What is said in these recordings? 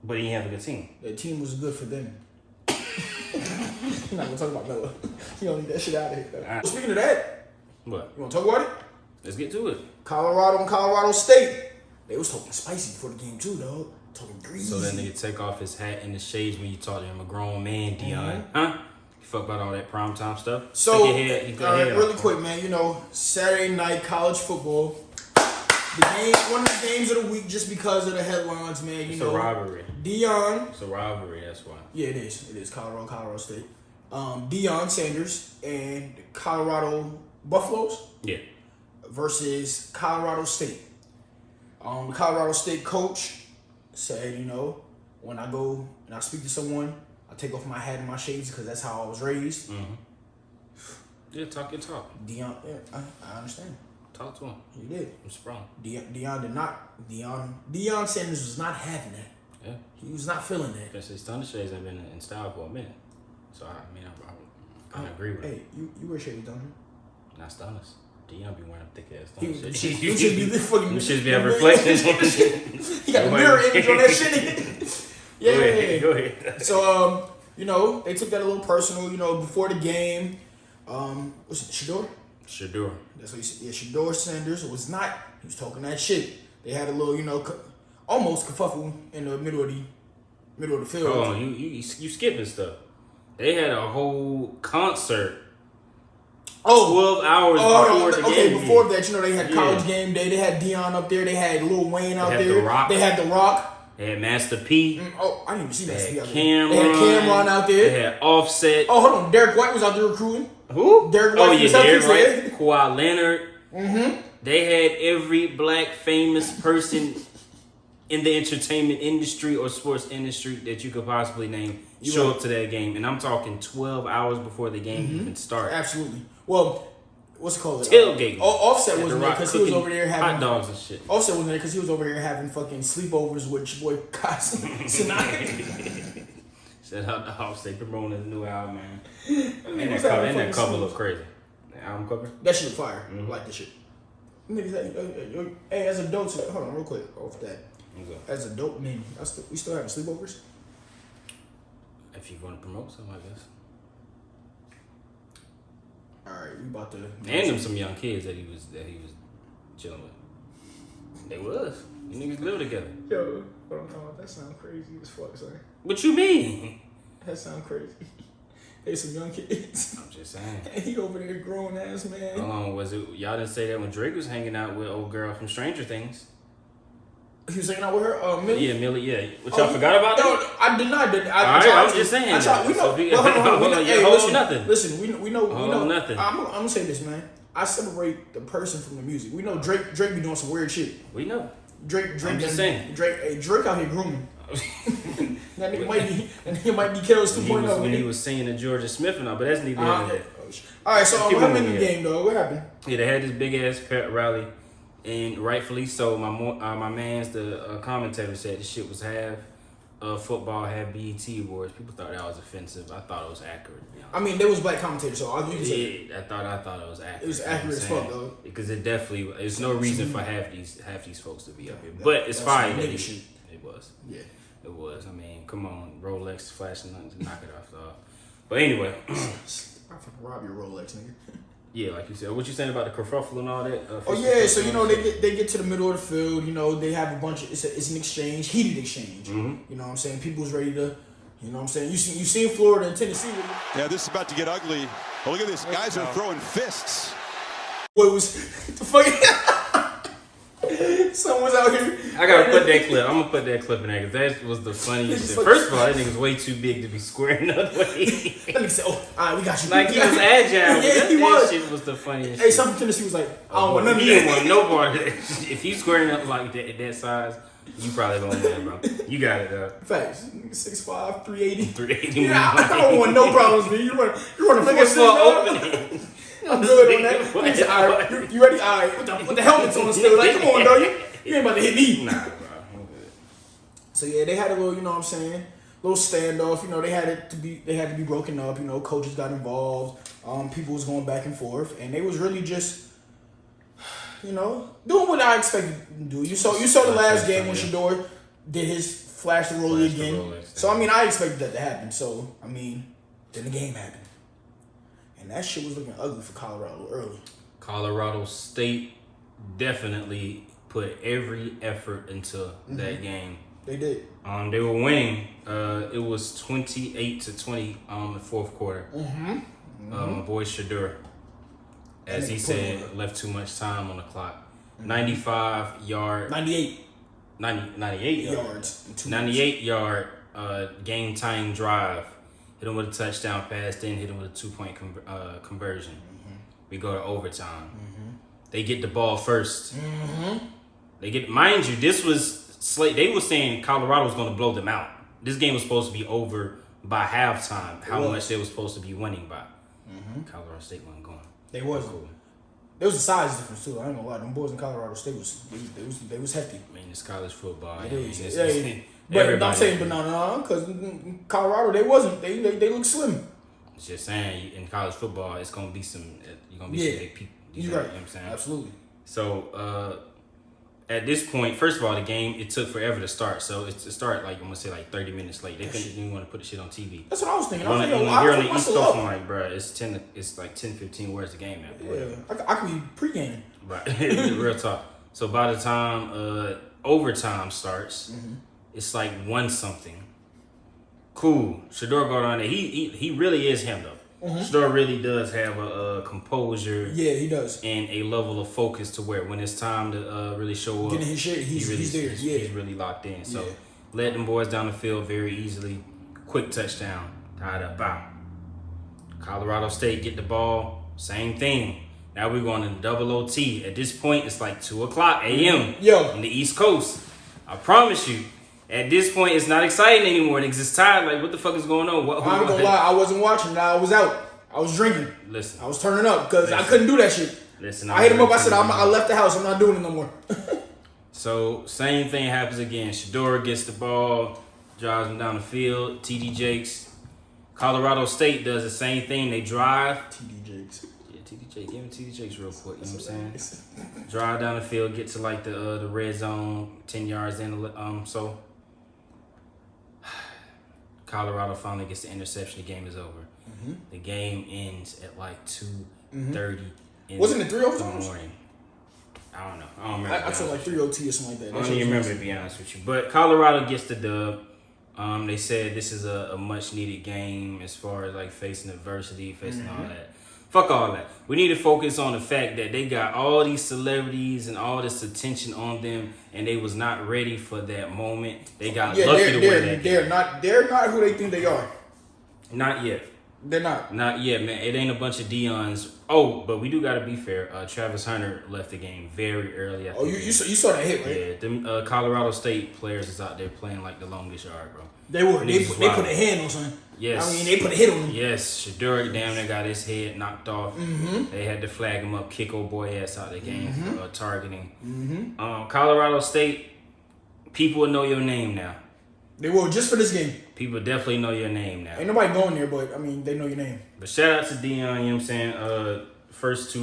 But he didn't have a good team. The team was good for them. You're not gonna talk about Melo. You don't need that shit out of here. Right. Speaking of that, what? You wanna talk about it? Let's get to it. Colorado and Colorado State. They was talking spicy before the game too, dog. Talking greasy. So that nigga take off his hat in the shades when you talk to him, a grown man, Deion. Huh? You fuck about all that primetime stuff? So, really quick, man. You know, Saturday night college football. The game, one of the games of the week, just because of the headlines, man. It's a rivalry. Deion. It's a rivalry. That's why. Yeah, it is. It is Colorado State. Deion Sanders and Colorado Buffaloes. Yeah. Versus Colorado State. The Colorado State coach said, you know, when I go and I speak to someone, I take off my hat and my shades because that's how I was raised. Mm-hmm. Yeah, talk your talk. Deion, yeah, I understand. Talk to him. He did. I'm sprung. Deion did not. Deion Sanders was not having that. Yeah. He was not feeling that. Because his thunder shades have been in style for a minute. So, I mean, I kind of agree with him. Hey, you wear shades, don't you? Not stunners. Deion be wearing thick ass thunder shades. You should be this fucking. You should be having reflections. He got a mirror image on that shit. Yeah. Go ahead. So, you know, they took that a little personal, you know, before the game. What's it, Shador? Shador. That's what he said. Yeah, Shador Sanders was not. He was talking that shit. They had a little, you know, almost kerfuffle in the middle of the field. Oh, you skipping stuff. They had a whole concert. 12 hours before the game. Okay, before that, you know, they had college game day. They had Deion up there. They had Lil Wayne out there. They had The Rock. They had Master P. I didn't even see Master P out there. Cameron. They had Cameron out there. They had Offset. Oh, hold on. Derek White was out there recruiting. Who? Derek White. Oh, yeah, Derek White. Kawhi Leonard. Mm-hmm. They had every black famous person in the entertainment industry or sports industry that you could possibly name show up to that game. And I'm talking 12 hours before the game even started. Absolutely. Well, what's it called? Tailgating. Offset wasn't there because he was over there having hot dogs and shit. Offset wasn't there because he was over here having fucking sleepovers with your boy Sinai. Shout out to Offset promoting his new album, man. And that cover look crazy. The album cover? That shit was fire. I like that shit. Niggas, hey, as adults, hold on real quick off that. As adult men, we still having sleepovers? If you want to promote something, I guess. Alright, we about to. And them some young kids that he was chilling with. They was. You niggas live together. Yo, what I'm talking about, that sound crazy as fuck, son. What you mean? That sound crazy. They some young kids. I'm just saying. And he over there grown ass man. How long was it? Y'all didn't say that when Drake was hanging out with old girl from Stranger Things. He was hanging out with her, Millie? Yeah, Millie, yeah. What, y'all forgot about that? No, I did not. I was just saying. We know. Listen, we know. Nothing. I'm gonna say this, man. I separate the person from the music. We know Drake be doing some weird shit. We know. Drake. I'm just saying. Drake out here grooming. That nigga might be Kells 2.0. When he was singing to Georgia Smith and all, but that's neither here nor there. All right, so what happened in the game, though? What happened? Yeah, they had this big ass pep rally, and rightfully so. My man's the commentator said this shit was half football, half BET awards. People thought that was offensive. I thought it was accurate. I mean, there was black commentators, so you can say I thought it was accurate. It was accurate as fuck, though. Because it definitely there's no reason for half these folks to be up here. But it's fine. It was. Yeah. It was. I mean, come on, Rolex flashing nothing to knock it off, dog. But anyway, I fucking rob your Rolex, nigga. Yeah, like you said. What you saying about the kerfuffle and all that? So you know they get to the middle of the field. You know they have a bunch of it's an exchange, heated exchange. Mm-hmm. You know what I'm saying? People's ready to. You know what I'm saying? You seen Florida and Tennessee. Yeah, this is about to get ugly. Oh, look at this. Guys are throwing fists. What was the fucking? Someone's out here. I gotta put that clip. I'm gonna put that clip in there because that was the funniest shit. First of all, that nigga's way too big to be squaring up way. That nigga said, "Oh, all right, we got you." Like he was agile. Yeah, he was. That shit was the funniest. Hey, something Tennessee was like, "I don't want none of that." He didn't want no part of that. If he's squaring up like that size, you probably don't win, bro. You got it, though. Facts. 6'5", 380. 380. Yeah, I don't want no problems, man. You running looking for an opening. I'm good on that. Said, all right, you ready? All right, with the helmets on still. Like, come on, dog. You ain't about to hit me. Nah, bro. I'm good. So yeah, they had a little, you know what I'm saying, little standoff. You know, they had to be broken up. You know, coaches got involved. People was going back and forth, and they was really just, you know, doing what I expected them to do. You saw the last game when Shador did his flash the roller again. So, I mean, I expected that to happen. So, I mean, then the game happened. And that shit was looking ugly for Colorado early. Colorado State definitely put every effort into that game. They did. They were winning. It was 28-20 in the fourth quarter. My boy Shador, as he said, left too much time on the clock. 98 yards. 98 yard game time drive. Hit him with a touchdown pass, then hit him with a 2-point conversion. We go to overtime. They get the ball first. They get, mind you, this was they were saying Colorado was going to blow them out. This game was supposed to be over by halftime. How much they were supposed to be winning by. Colorado State wasn't going. They wasn't. Cool. There was a size difference too. I ain't gonna lie. Them boys in Colorado State was hefty. I mean, it's college football. It is. But I'm saying, but no, because Colorado they wasn't. They look slim. Just saying, in college football, it's gonna be some. You're gonna be some big people. You're right. You know what I'm saying? Absolutely. So at this point, first of all, the game it took forever to start. So it started like I'm gonna say like 30 minutes late. They couldn't even want to put the shit on TV. That's what I was thinking. You're on the East Coast, I'm like, bro, it's like 10:15. Where's the game at? Yeah, I could be pre-gaming. Right, real talk. So by the time overtime starts, it's like 1-something. Cool. Shador go down there. He really is him though. Shador really does have a composure. Yeah, he does. And a level of focus to where when it's time to really show up, getting his shit, he's there. He's really locked in. So led them boys down the field very easily. Quick touchdown. Tied up out. Colorado State get the ball. Same thing. Now we're going to double OT. At this point, it's like 2:00 a.m. in the East Coast. I promise you. At this point, it's not exciting anymore. Niggas is tired. Like, what the fuck is going on? I'm gonna lie. I wasn't watching. I was out. I was drinking. Listen. I was turning up because I couldn't do that shit. Listen. I hit him up. I said, I left the house. I'm not doing it no more. So, same thing happens again. Shador gets the ball, drives him down the field. TD Jakes. Colorado State does the same thing. They drive. TD Jakes. Yeah, TD Jakes. Give me TD Jakes real quick. You know what I'm saying? Drive down the field, get to like the red zone, 10 yards in. So Colorado finally gets the interception. The game is over. The game ends at like 2:30 in Wasn't it 3 the overtimes? morning. I don't know. I don't remember. I took like 3 OT or something like that. I don't even remember, to be honest with you. But Colorado gets the dub. They said this is a much needed game as far as like facing adversity, facing all that. Fuck all that. We need to focus on the fact that they got all these celebrities and all this attention on them, and they was not ready for that moment. They got lucky to win that game. They're not who they think they are. Not yet. They're not. Not yet, man. It ain't a bunch of Deion's. Oh, but we do got to be fair. Travis Hunter left the game very early. You saw that hit, right? Yeah, them Colorado State players is out there playing like the longest yard, bro. They were. They put a hand on something. Yes. I mean, they put a hit on him. Yes. Shador damn near got his head knocked off. They had to flag him up, kick old boy ass out of the game for targeting. Colorado State, people will know your name now. They will, just for this game. People definitely know your name now. Ain't nobody going there, but, I mean, they know your name. But shout out to Deion, you know what I'm saying? First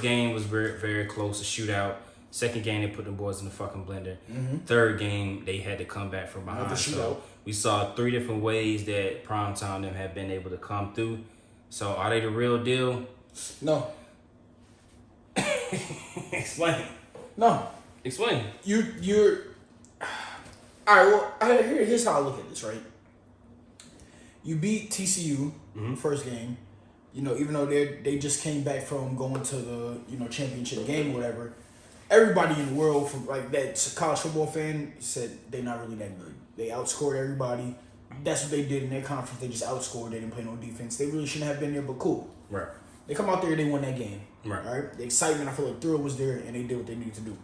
game was very, very close, a shootout. Second game, they put the boys in the fucking blender. Third game, they had to come back from behind. So we saw 3 different ways that Primetime them have been able to come through. So are they the real deal? No. Explain. No. Explain. You're... All right, well, here's how I look at this, right? You beat TCU first game. You know, even though they just came back from going to the championship game or whatever, everybody in the world, from like that college football fan, said they're not really that good. They outscored everybody. That's what they did in their conference. They just outscored. They didn't play no defense. They really shouldn't have been there, but cool. Right. They come out there, they won that game. Right. All right. The excitement, I feel like thrill was there, and they did what they needed to do.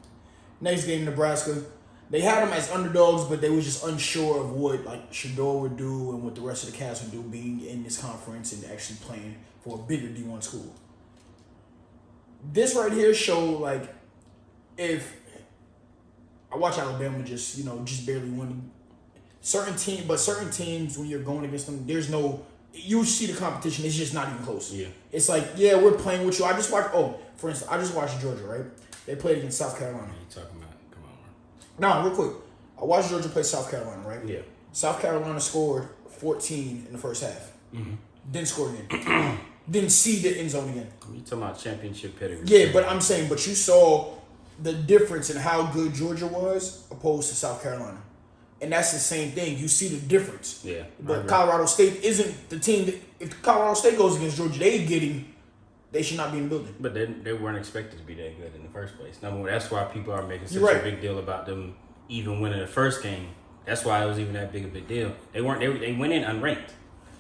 Next game, Nebraska. They had them as underdogs, but they was just unsure of what like Shador would do and what the rest of the cast would do, being in this conference and actually playing for a bigger D1 school. This right here showed like if I watch Alabama just barely win. Certain teams when you're going against them, there's no. You see the competition; it's just not even close. Yeah, it's like we're playing with you. I just watched. Oh, for instance, I just watched Georgia. Right, they played against South Carolina. What are you talking about? No, real quick. I watched Georgia play South Carolina, right? Yeah. South Carolina scored 14 in the first half. Mm-hmm. Didn't score again. Didn't see the end zone again. You talking about championship pedigree? Yeah, but I'm saying, but you saw the difference in how good Georgia was opposed to South Carolina, and that's the same thing. You see the difference. Yeah. But Colorado State isn't the team that if Colorado State goes against Georgia, they should not be in the building. But they weren't expected to be that good in the first place. Number one, that's why people are making such a big deal about them even winning the first game. That's why it was even that big a big deal. They weren't. They went in unranked.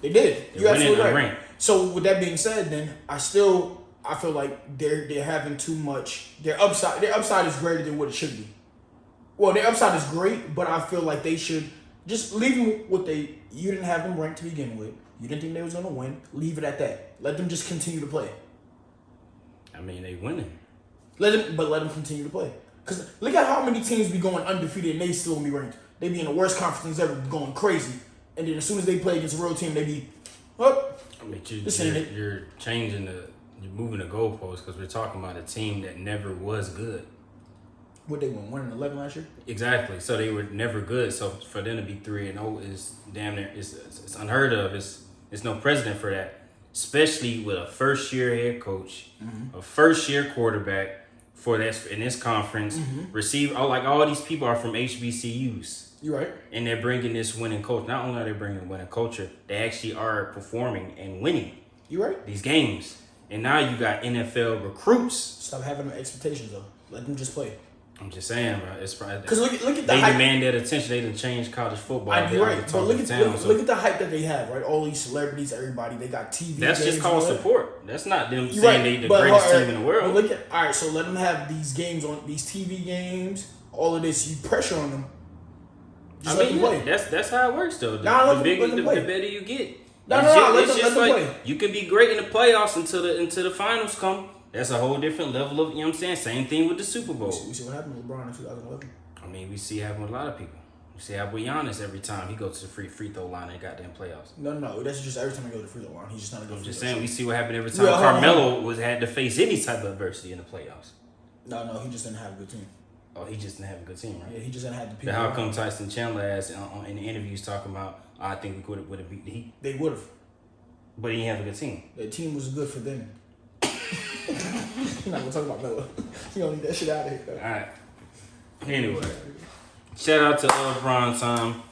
They did. They went in Right. unranked. So with that being said, then I feel like they're having too much. Their upside is greater than what it should be. Well, their upside is great, but I feel like they should just leave them what they. You didn't have them ranked to begin with. You didn't think they was gonna win. Leave it at that. Let them just continue to play. I mean, they winning. Let them continue to play. Cause look at how many teams be going undefeated and they still gonna be ranked. They be in the worst conference ever, going crazy. And then as soon as they play against a real team, they be up. I mean, you're moving the goalposts because we're talking about a team that never was good. What they won 1-11 last year? Exactly. So they were never good. So for them to be 3-0 is damn near it's unheard of. It's no precedent for that, especially with a first year head coach, a first year quarterback for that in this conference. All these people are from HBCUs. You're right. And they're bringing this winning culture. Not only are they bringing a winning culture, they actually are performing and winning. You're right. These games. And now you got NFL recruits. Stop having expectations though. Let them just play. I'm just saying, bro. It's probably because look at the they hype. demand that attention. They done changed college football. You're right, but look at the hype that they have, right? All these celebrities, everybody, they got TV. That's games just called support. That's not them saying right. they the greatest team in the world. But all right, so let them have these games on these TV games. All of this, you pressure on them. Just let them play. That's how it works, though. The better you get. Let them play. You can be great in the playoffs until the finals come. That's a whole different level of, you know what I'm saying? Same thing with the Super Bowl. We see what happened with LeBron in 2011. I mean, we see it happen with a lot of people. We see it happen with Giannis every time he goes to the free throw line in goddamn playoffs. No. That's just every time he goes to the free throw line. He's just not going to go. I'm just saying, we see what happened every time Carmelo had to face any type of adversity in the playoffs. No, he just didn't have a good team. Oh, he just didn't have a good team, right? Yeah, he just didn't have the people. But how come Tyson Chandler asked in the interviews talking about, I think we would have beat the Heat? They would have. But he didn't have a good team. The team was good for them. You're not going to talk about Melo. You don't need that shit out of here. All right. Anyway, shout out to Prime Time.